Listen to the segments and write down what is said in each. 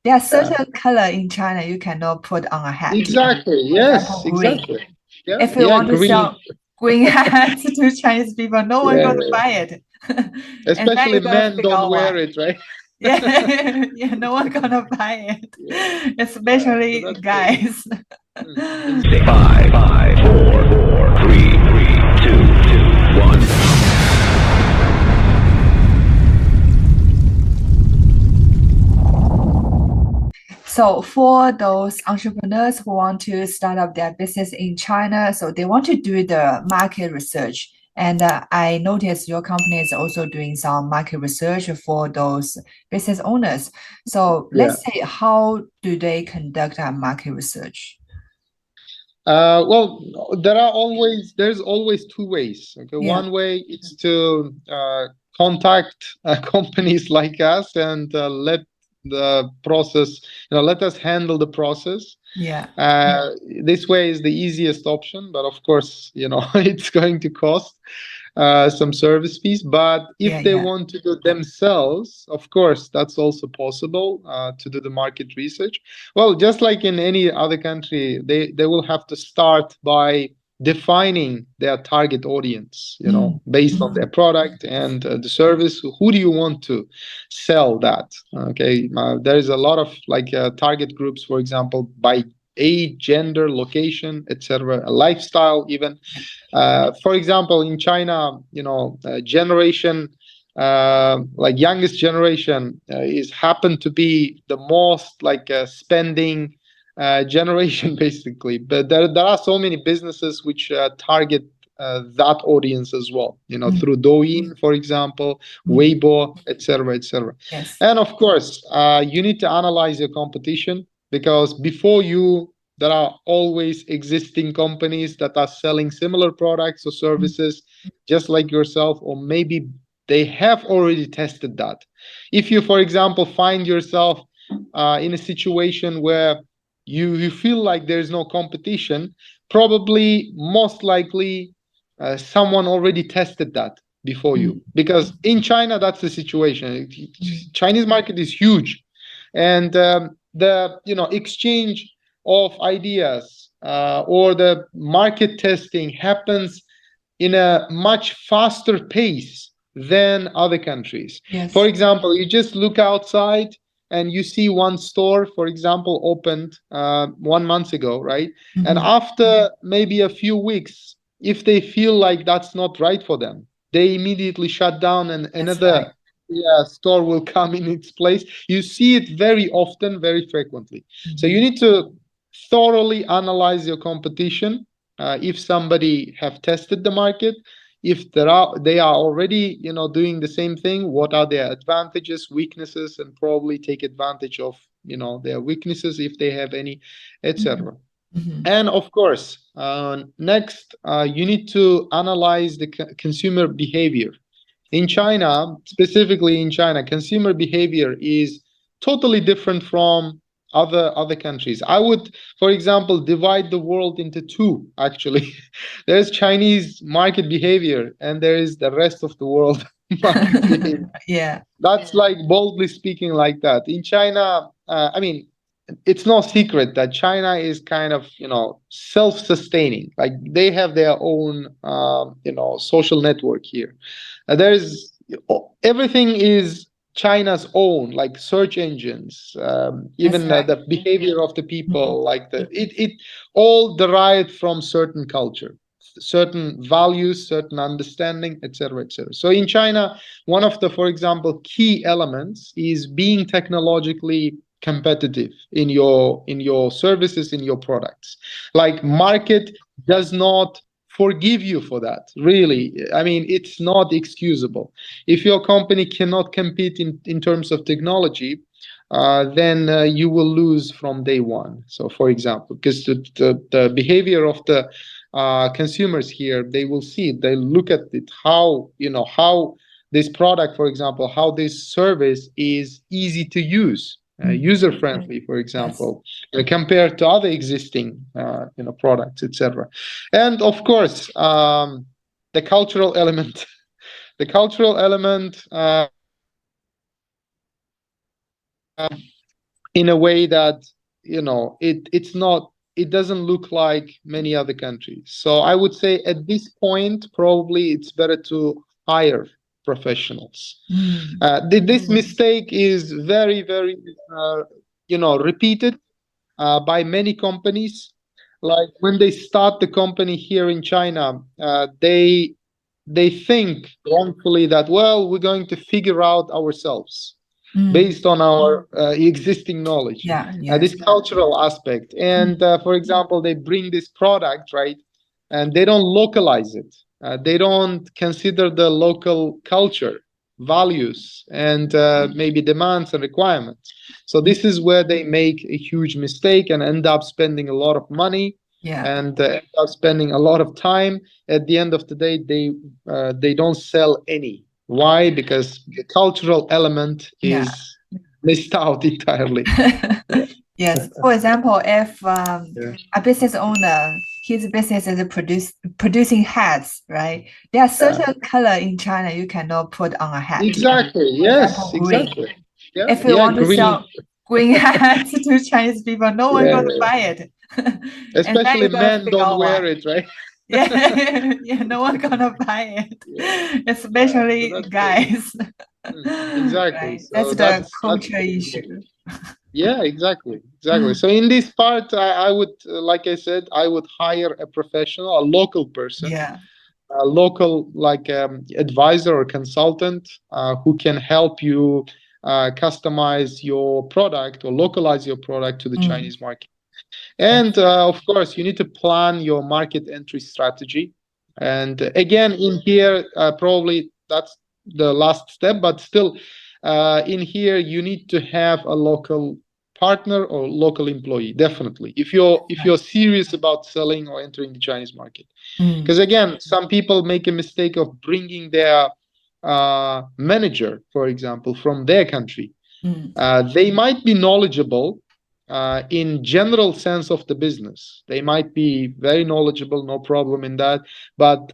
there are Yeah, certain color in China you cannot put on a hat. exactly. For Yes, example, green. exactly. Yeah, If you yeah, want to green. sell green hats to Chinese people, no one Yeah, gonna buy it. And then especially you're gonna men figure don't out wear why. it, right? Yeah, yeah, no one gonna buy it, Yeah, yeah. So especially that's the guys. exactly. Five, four, three, two, one. So for those entrepreneurs who want to start up their business in China, so they want to do the market research. And I noticed your company is also doing some market research for those business owners. So Yeah. let's say, how do they conduct that market research? Well, there's always two ways. Okay, Yeah. one way is to contact companies like us and let the process, let us handle the process. Yeah. This way is the easiest option, but of course, it's going to cost some service fees. But Yeah. if they Yeah. want to do themselves, of course, that's also possible to do the market research. Well, just like in any other country, they will have to start by defining their target audience, Mm. based on their product and the service. Who do you want to sell that? Okay, there is a lot of like target groups, for example, by age, gender, location, etc., lifestyle, even. For example, in China, generation, like youngest generation, is happen to be the most like spending generation, basically. But there are so many businesses which target that audience as well. Mm. Through Douyin, for example, Mm. Weibo, etc., etc. Yes. And of course, you need to analyze your competition because before you there are always existing companies that are selling similar products or Mm. services just like yourself, or maybe they have already tested that. If you, for example, find yourself in a situation where you feel like there's no competition, probably most likely someone already tested that before Mm. you, because in China that's the situation. Mm. Chinese market is huge, and the exchange of ideas or the market testing happens in a much faster pace than other countries. For Yes. example, you just look outside and you see one store, for example, opened 1 month ago, right? And Mhm. after maybe a few weeks, if they feel like that's not right for them, they immediately shut down and That's right. another, yeah, store will come in its place. You see it very often, very frequently. So you Mhm. need to thoroughly analyze your competition. If somebody have tested the market, if they are already doing the same thing, what are their advantages, weaknesses, and probably take advantage of their weaknesses if they have any, Mhm. etc. Mhm. And of course, next, you need to analyze the consumer behavior. In China, specifically in China, consumer behavior is totally different from other countries. I would, for example, divide the world into two, actually. There's Chinese market behavior and there is the rest of the world market behavior. Yeah. That's like boldly speaking like that. In China, I mean, it's no secret that China is kind of, self-sustaining. Like they have their own, social network here. There is everything is China's own, like search engines, That's even right. the behavior of the Mhm. people, like it all derived from certain culture, certain values, certain understanding, etc., etc. So in China, one of the, for example, key elements is being technologically competitive in your services, in your products. Like market does not forgive you for that, really. I mean, it's not excusable. If your company cannot compete in terms of technology, then you will lose from day one. So for example, because the behavior of the consumers here, they will see it, they look at it, how this product, for example, how this service is easy to use, Mhm. user friendly, for Yes. example, compared to other existing products, etc. And of course, the cultural element. The cultural element in a way that, it doesn't look like many other countries. So I would say at this point, probably it's better to hire professionals. This mistake is very, very, repeated by many companies. Like when they start the company here in China, they think wrongfully that, well, we're going to figure out ourselves based on our existing knowledge. This cultural aspect. And for example, they bring this product, right? And they don't localize it. They don't consider the local culture, values, and maybe demands and requirements. So this is where they make a huge mistake and end up spending a lot of money and end up spending a lot of time. At the end of the day, they don't sell any. Why? Because the cultural element is missed out entirely. Yes. For example, if a business owner, his business is producing hats, right? There are certain color in China you cannot put on a hat. Exactly. Yes. Exactly. Yeah, if we want to sell green hats to Chinese people, no one going to buy it. Especially men don't wear it, right? No one gonna buy it, especially guys. Exactly. Right. So That's the culture issue. Yeah, exactly. So in this part, I would, like I said, I would hire a professional, a local person, a local advisor or consultant who can help you customize your product or localize your product to the Chinese market. And of course, you need to plan your market entry strategy. And again, in here, probably that's the last step, but still, in here, you need to have a local partner or local employee, definitely, if you're serious about selling or entering the Chinese market. Because again, some people make a mistake of bringing their manager, for example, from their country. They might be knowledgeable in general sense of the business. They might be very knowledgeable, no problem in that. But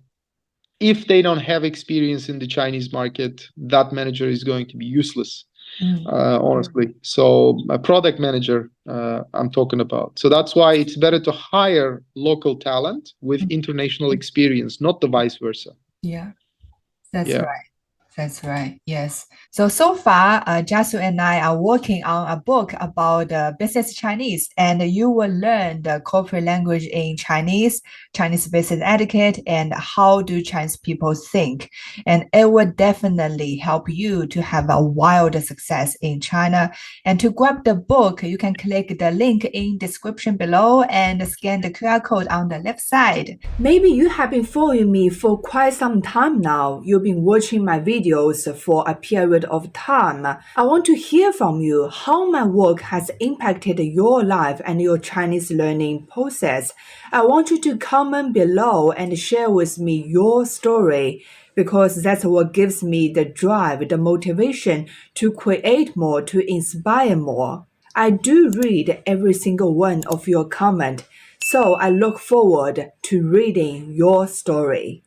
if they don't have experience in the Chinese market, that manager is going to be useless, honestly. So a product manager, I'm talking about. So that's why it's better to hire local talent with international experience, not the vice versa. Yeah, that's right. That's right. Yes. So far, Jasur and I are working on a book about business Chinese, and you will learn the corporate language in Chinese business etiquette, and how do Chinese people think. And it will definitely help you to have a wild success in China. And to grab the book, you can click the link in description below and scan the QR code on the left side. Maybe you have been following me for quite some time now. You've been watching my videos for a period of time. I want to hear from you how my work has impacted your life and your Chinese learning process. I want you to comment below and share with me your story, because that's what gives me the drive, the motivation to create more, to inspire more. I do read every single one of your comments, so I look forward to reading your story.